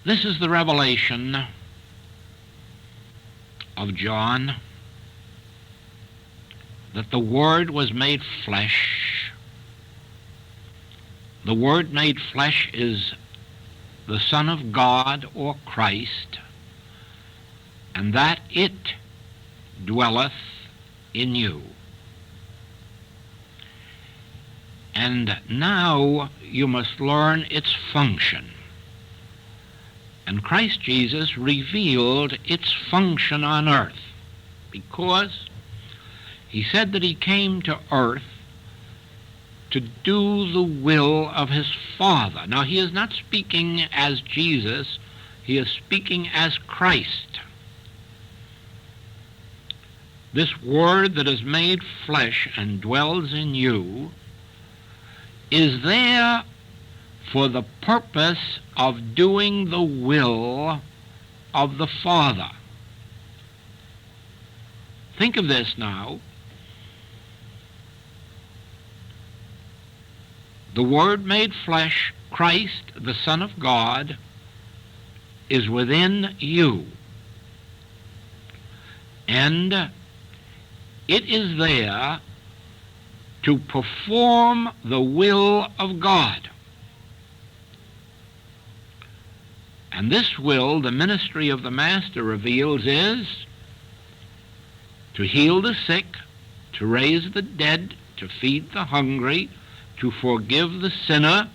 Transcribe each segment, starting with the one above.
This is the revelation of John, that the Word was made flesh. The Word made flesh is the Son of God, or Christ, and that it dwelleth in you. And now you must learn its function. And Christ Jesus revealed its function on earth, because he said that he came to earth to do the will of his Father. Now, he is not speaking as Jesus, he is speaking as Christ. This Word that is made flesh and dwells in you is there for the purpose of doing the will of the Father. Think of this now. The Word made flesh, Christ, the Son of God, is within you. And it is there to perform the will of God. And this will, the ministry of the Master reveals, is to heal the sick, to raise the dead, to feed the hungry, to forgive the sinner,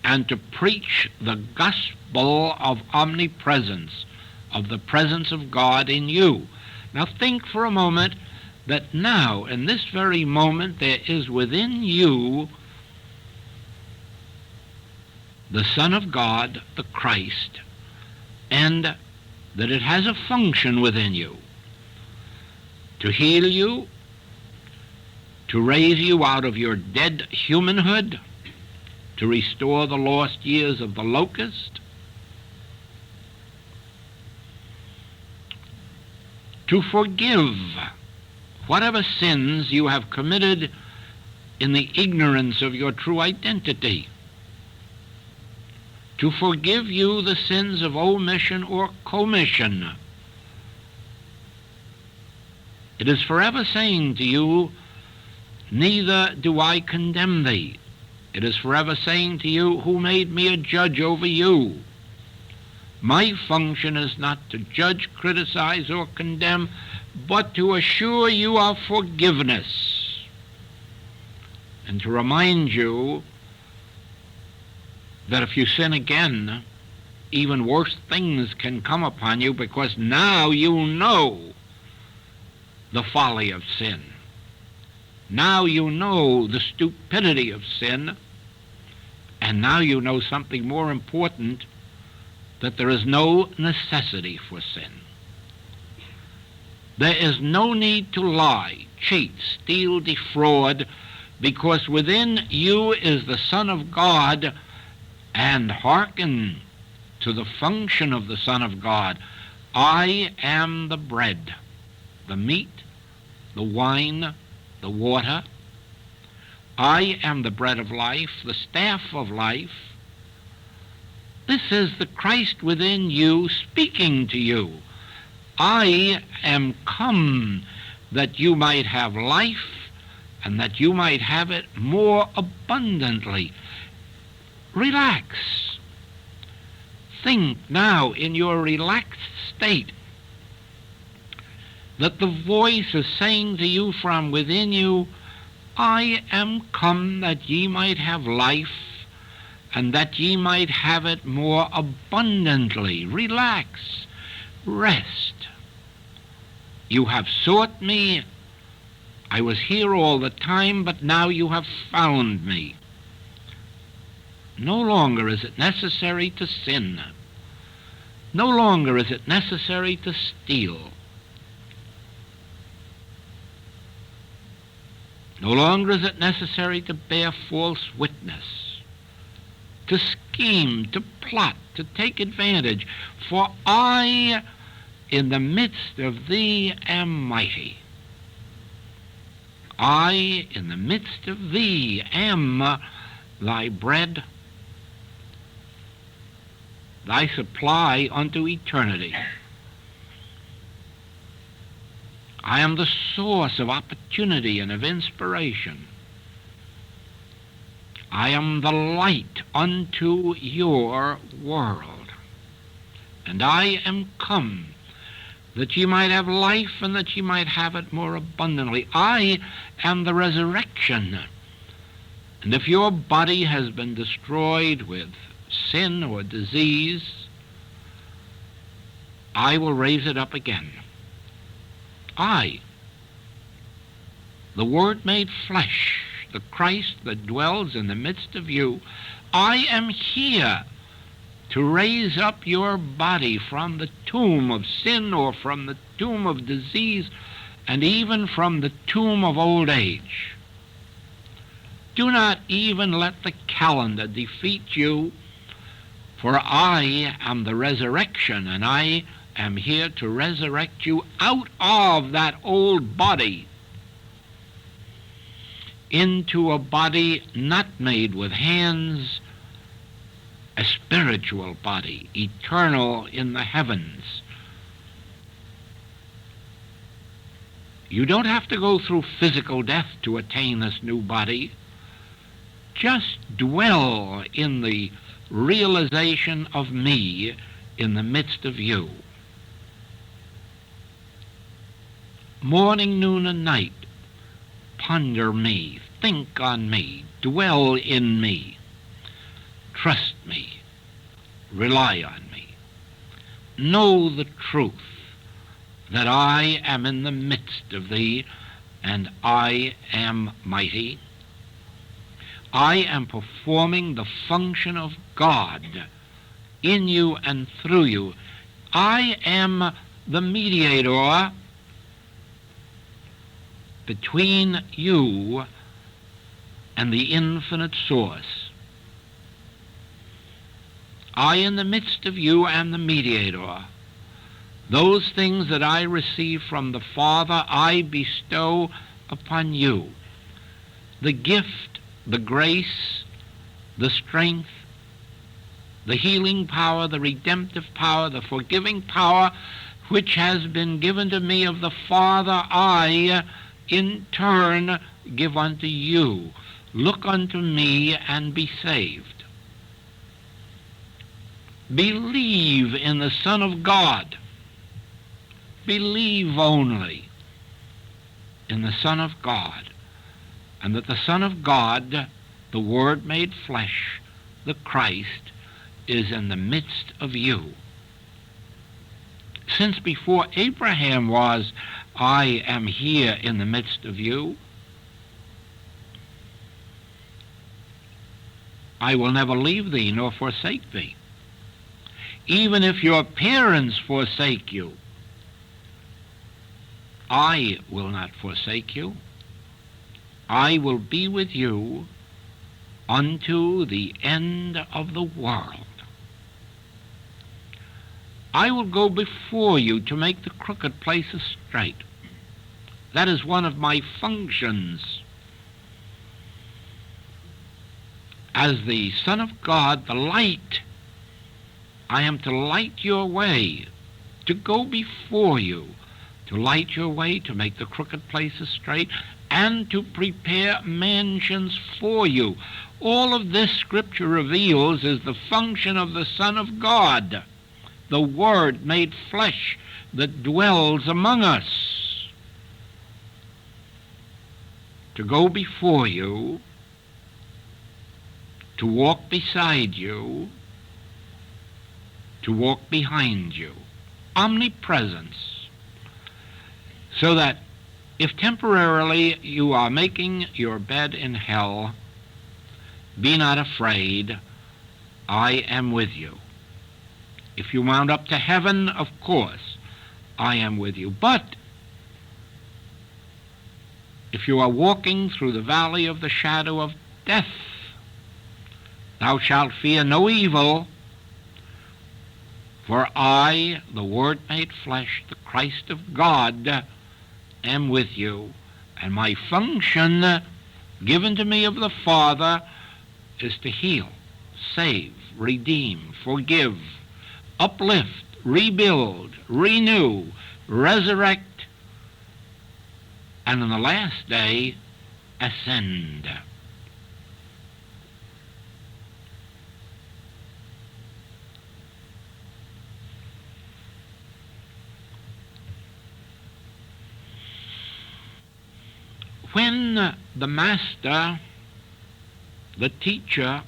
and to preach the gospel of omnipresence, of the presence of God in you. Now think for a moment that now, in this very moment, there is within you the Son of God, the Christ, and that it has a function within you to heal you, to raise you out of your dead humanhood, to restore the lost years of the locust, to forgive whatever sins you have committed in the ignorance of your true identity, to forgive you the sins of omission or commission. It is forever saying to you, neither do I condemn thee. It is forever saying to you, who made me a judge over you? My function is not to judge, criticize, or condemn, but to assure you of forgiveness and to remind you that if you sin again, even worse things can come upon you, because now you know the folly of sin. Now you know the stupidity of sin, and now you know something more important, that there is no necessity for sin. There is no need to lie, cheat, steal, defraud, because within you is the Son of God, and hearken to the function of the Son of God. I am the bread, the meat, the wine, the water. I am the bread of life, the staff of life. This is the Christ within you speaking to you. I am come that you might have life, and that you might have it more abundantly. Relax. Think now in your relaxed state that the voice is saying to you from within you, I am come that ye might have life, and that ye might have it more abundantly. Relax. Rest. You have sought me. I was here all the time, but now you have found me. No longer is it necessary to sin. No longer is it necessary to steal. No longer is it necessary to bear false witness, to scheme, to plot, to take advantage. For I, in the midst of thee, am mighty. I, in the midst of thee, am thy bread thy supply unto eternity. I am the source of opportunity and of inspiration. I am the light unto your world. And I am come that ye might have life, and that ye might have it more abundantly. I am the resurrection. And if your body has been destroyed with sin or disease, I will raise it up again. I, the Word made flesh, the Christ that dwells in the midst of you, I am here to raise up your body from the tomb of sin, or from the tomb of disease, and even from the tomb of old age. Do not even let the calendar defeat you, for I am the resurrection, and I am here to resurrect you out of that old body into a body not made with hands, a spiritual body, eternal in the heavens. You don't have to go through physical death to attain this new body. Just dwell in the realization of me in the midst of you. Morning, noon, and night, ponder me, think on me, dwell in me. Trust me, rely on me. Know the truth that I am in the midst of thee, and I am mighty. I am performing the function of God in you and through you. I am the mediator between you and the infinite source. I, in the midst of you, am the mediator. Those things that I receive from the Father, I bestow upon you. The gift, the grace, the strength, the healing power, the redemptive power, the forgiving power, which has been given to me of the Father, I, in turn, give unto you. Look unto me and be saved. Believe in the Son of God. Believe only in the Son of God, and that the Son of God, the Word made flesh, the Christ, is in the midst of you. Since before Abraham was, I am here in the midst of you, I will never leave thee nor forsake thee. Even if your parents forsake you, I will not forsake you. I will be with you unto the end of the world. I will go before you to make the crooked places straight. That is one of my functions. As the Son of God, the light, I am to light your way, to go before you, to light your way, to make the crooked places straight, and to prepare mansions for you. All of this Scripture reveals is the function of the Son of God, the Word made flesh that dwells among us, to go before you, to walk beside you, to walk behind you. Omnipresence. So that if temporarily you are making your bed in hell, be not afraid, I am with you. If you mount up to heaven, of course, I am with you. But if you are walking through the valley of the shadow of death, thou shalt fear no evil, for I, the Word made flesh, the Christ of God, am with you, and my function given to me of the Father is to heal, save, redeem, forgive, uplift, rebuild, renew, resurrect, and on the last day, ascend. When the Master, the teacher,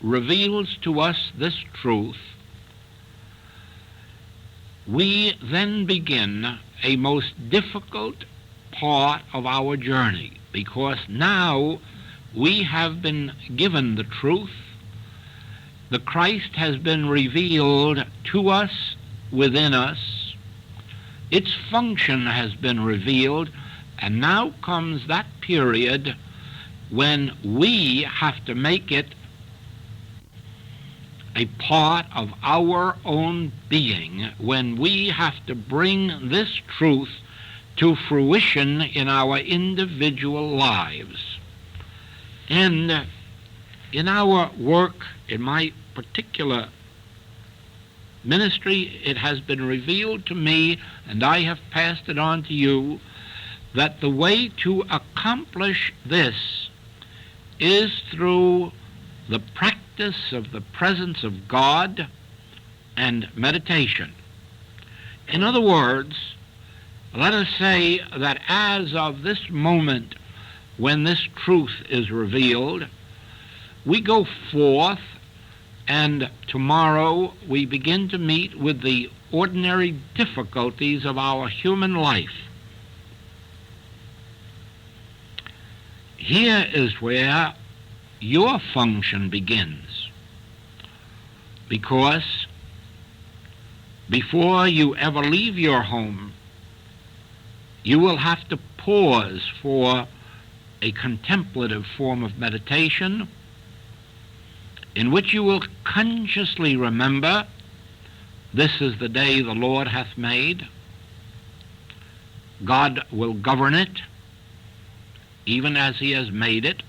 reveals to us this truth, we then begin a most difficult part of our journey, because now we have been given the truth. The Christ has been revealed to us, within us. Its function has been revealed, and now comes that period when we have to make it a part of our own being, when we have to bring this truth to fruition in our individual lives. And in our work, in my particular ministry, it has been revealed to me, and I have passed it on to you, that the way to accomplish this is through the practice of the presence of God and meditation. In other words, let us say that as of this moment when this truth is revealed, we go forth, and tomorrow we begin to meet with the ordinary difficulties of our human life. Here is where your function begins, because before you ever leave your home, you will have to pause for a contemplative form of meditation in which you will consciously remember, this is the day the Lord hath made. God will govern it, even as he has made it.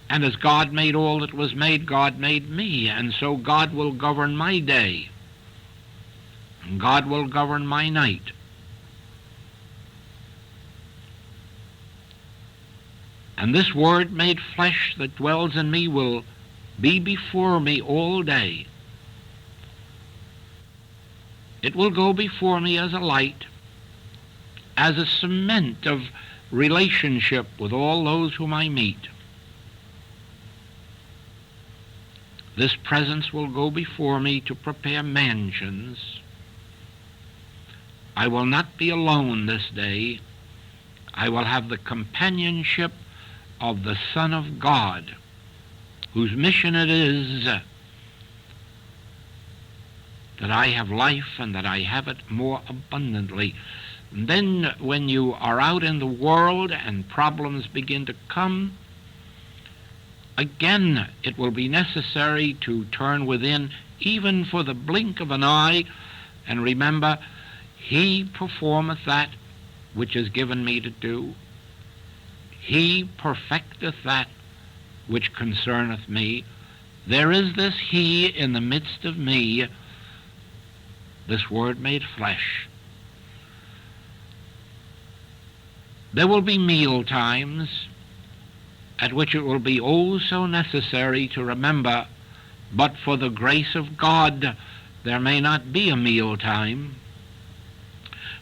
And as God made all that was made, God made me, and so God will govern my day, and God will govern my night. And this Word made flesh that dwells in me will be before me all day. It will go before me as a light, as a cement of relationship with all those whom I meet. This presence will go before me to prepare mansions. I will not be alone this day. I will have the companionship of the Son of God, whose mission it is that I have life and that I have it more abundantly. And then when you are out in the world and problems begin to come, again it will be necessary to turn within, even for the blink of an eye, and remember, he performeth that which is given me to do. He perfecteth that which concerneth me. There is this he in the midst of me, this Word made flesh. There will be meal times at which it will be oh so necessary to remember, but for the grace of God there may not be a meal time,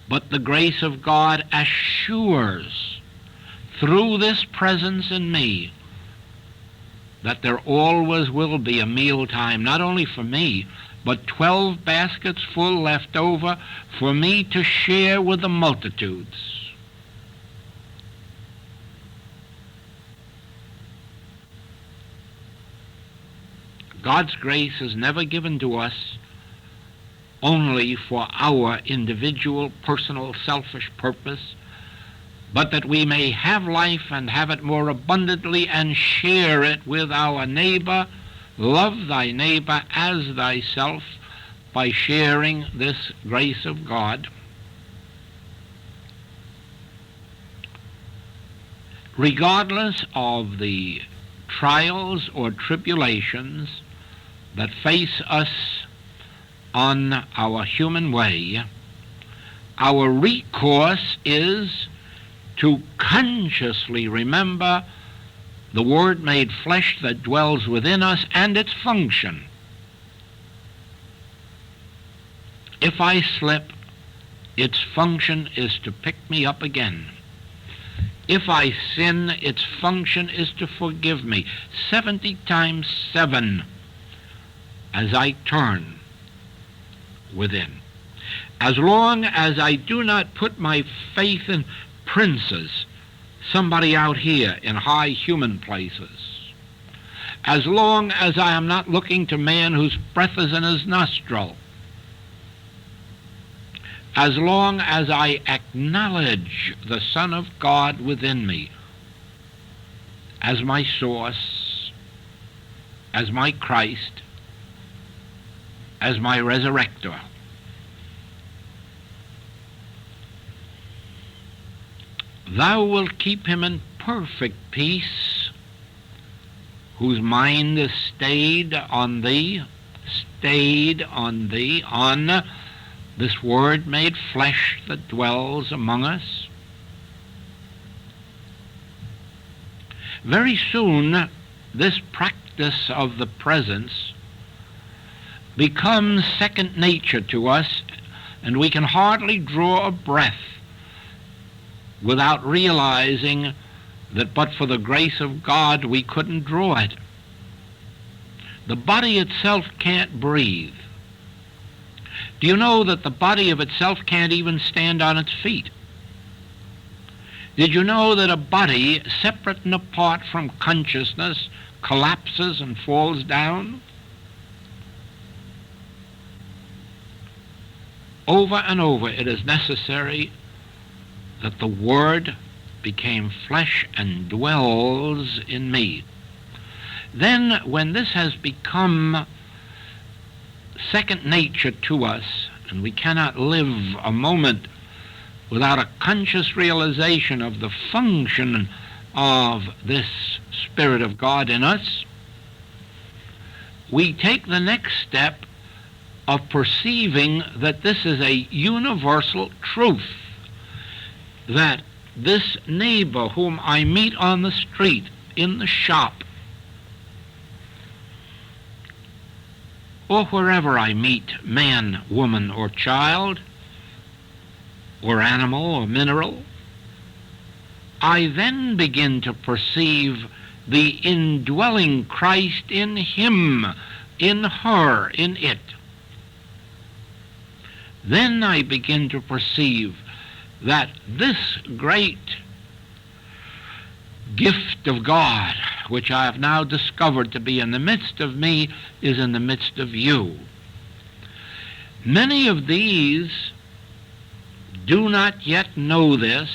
but the grace of God assures through this presence in me that there always will be a meal time, not only for me, but 12 baskets full left over for me to share with the multitudes. God's grace is never given to us only for our individual, personal, selfish purpose, but that we may have life and have it more abundantly and share it with our neighbor. Love thy neighbor as thyself by sharing this grace of God. Regardless of the trials or tribulations that face us on our human way, our recourse is to consciously remember the Word made flesh that dwells within us and its function. If I slip, its function is to pick me up again. If I sin, its function is to forgive me 70 times 7 as I turn within. As long as I do not put my faith in princes, somebody out here in high human places, as long as I am not looking to man whose breath is in his nostril, as long as I acknowledge the Son of God within me as my source, as my Christ, as my resurrector, thou wilt keep him in perfect peace, whose mind is stayed on thee, on this Word made flesh that dwells among us. Very soon, this practice of the presence becomes second nature to us, and we can hardly draw a breath without realizing that but for the grace of God we couldn't draw it. The body itself can't breathe. Do you know that the body of itself can't even stand on its feet? Did you know that a body separate and apart from consciousness collapses and falls down? Over and over it is necessary that the Word became flesh and dwells in me. Then, when this has become second nature to us, and we cannot live a moment without a conscious realization of the function of this Spirit of God in us, we take the next step of perceiving that this is a universal truth, that this neighbor whom I meet on the street, in the shop, or wherever I meet man, woman, or child, or animal, or mineral, I then begin to perceive the indwelling Christ in him, in her, in it. Then I begin to perceive that this great gift of God, which I have now discovered to be in the midst of me, is in the midst of you. Many of these do not yet know this,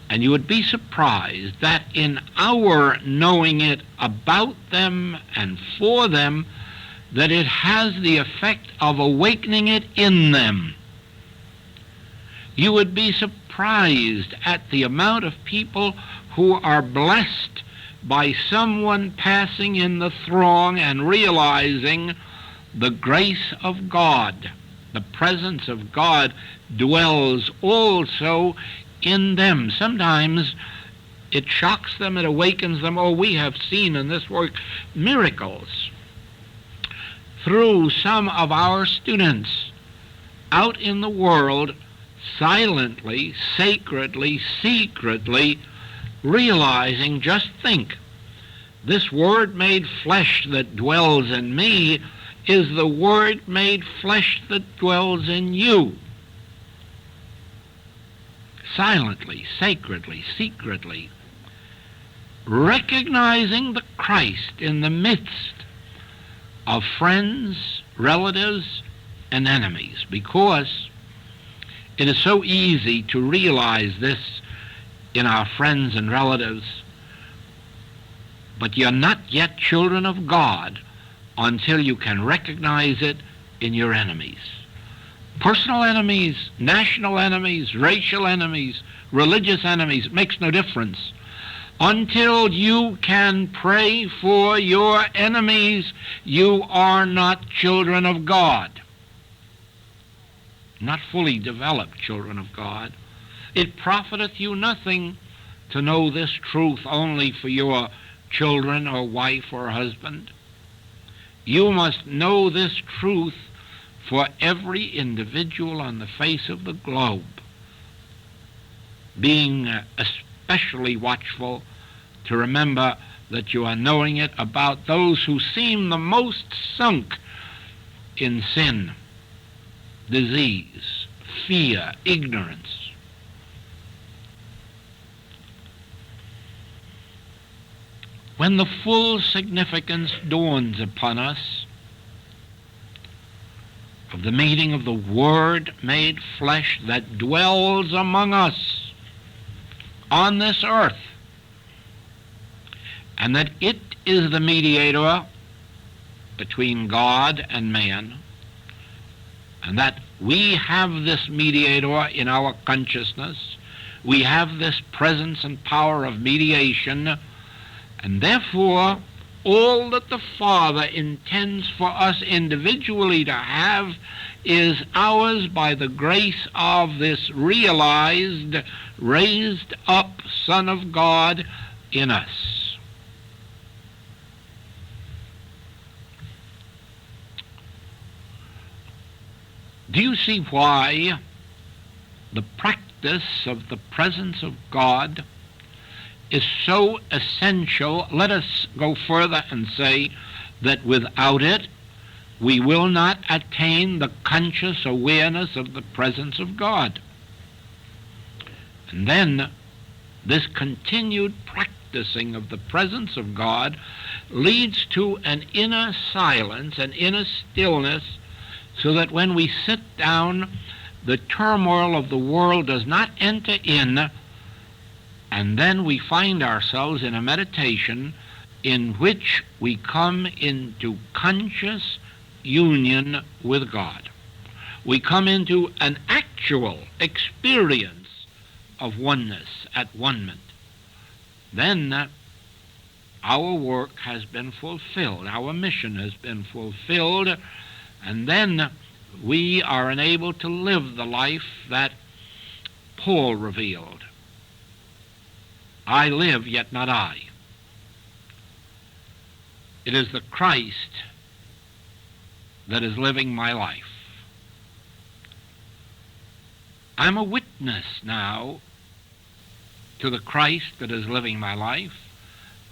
and you would be surprised that in our knowing it about them and for them, that it has the effect of awakening it in them. You would be surprised at the amount of people who are blessed by someone passing in the throng and realizing the grace of God, the presence of God dwells also in them. Sometimes it shocks them, it awakens them. Oh, we have seen in this work miracles through some of our students out in the world, silently, sacredly, secretly realizing, just think, this Word made flesh that dwells in me is the Word made flesh that dwells in you. Silently, sacredly, secretly, recognizing the Christ in the midst of friends, relatives, and enemies, because it is so easy to realize this in our friends and relatives, but you're not yet children of God until you can recognize it in your enemies. Personal enemies, national enemies, racial enemies, religious enemies, it makes no difference. Until you can pray for your enemies, you are not children of God. Not fully developed children of God. It profiteth you nothing to know this truth only for your children or wife or husband. You must know this truth for every individual on the face of the globe, being especially watchful to remember that you are knowing it about those who seem the most sunk in sin, disease, fear, ignorance. When the full significance dawns upon us of the meaning of the Word made flesh that dwells among us on this earth, and that it is the mediator between God and man, and that we have this mediator in our consciousness, we have this presence and power of mediation, and therefore all that the Father intends for us individually to have is ours by the grace of this realized, raised up Son of God in us. Do you see why the practice of the presence of God is so essential? Let us go further and say that without it, we will not attain the conscious awareness of the presence of God. And then this continued practicing of the presence of God leads to an inner silence, an inner stillness, so that when we sit down, the turmoil of the world does not enter in, and then we find ourselves in a meditation in which we come into conscious union with God. We come into an actual experience of oneness, at one-ment. Then our work has been fulfilled, our mission has been fulfilled, and then we are enabled to live the life that Paul revealed. I live, yet not I. It is the Christ that is living my life. I'm a witness now to the Christ that is living my life.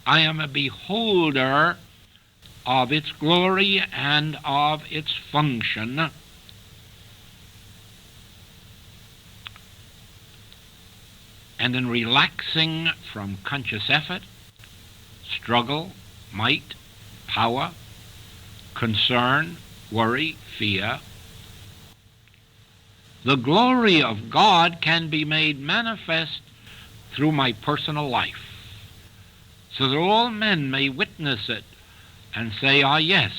I am a beholder of its glory and of its function. And in relaxing from conscious effort, struggle, might, power, concern, worry, fear, the glory of God can be made manifest through my personal life, so that all men may witness it and say, ah, yes,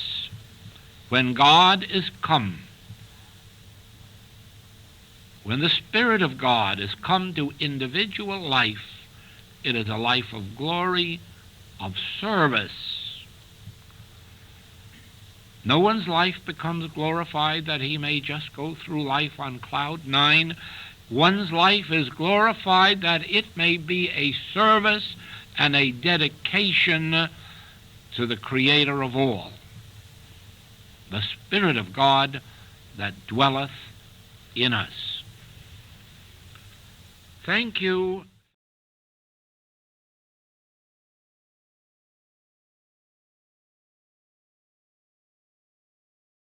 when God is come, when the Spirit of God is come to individual life, it is a life of glory, of service. No one's life becomes glorified that he may just go through life on cloud nine. One's life is glorified that it may be a service and a dedication to the Creator of all, the Spirit of God that dwelleth in us. Thank you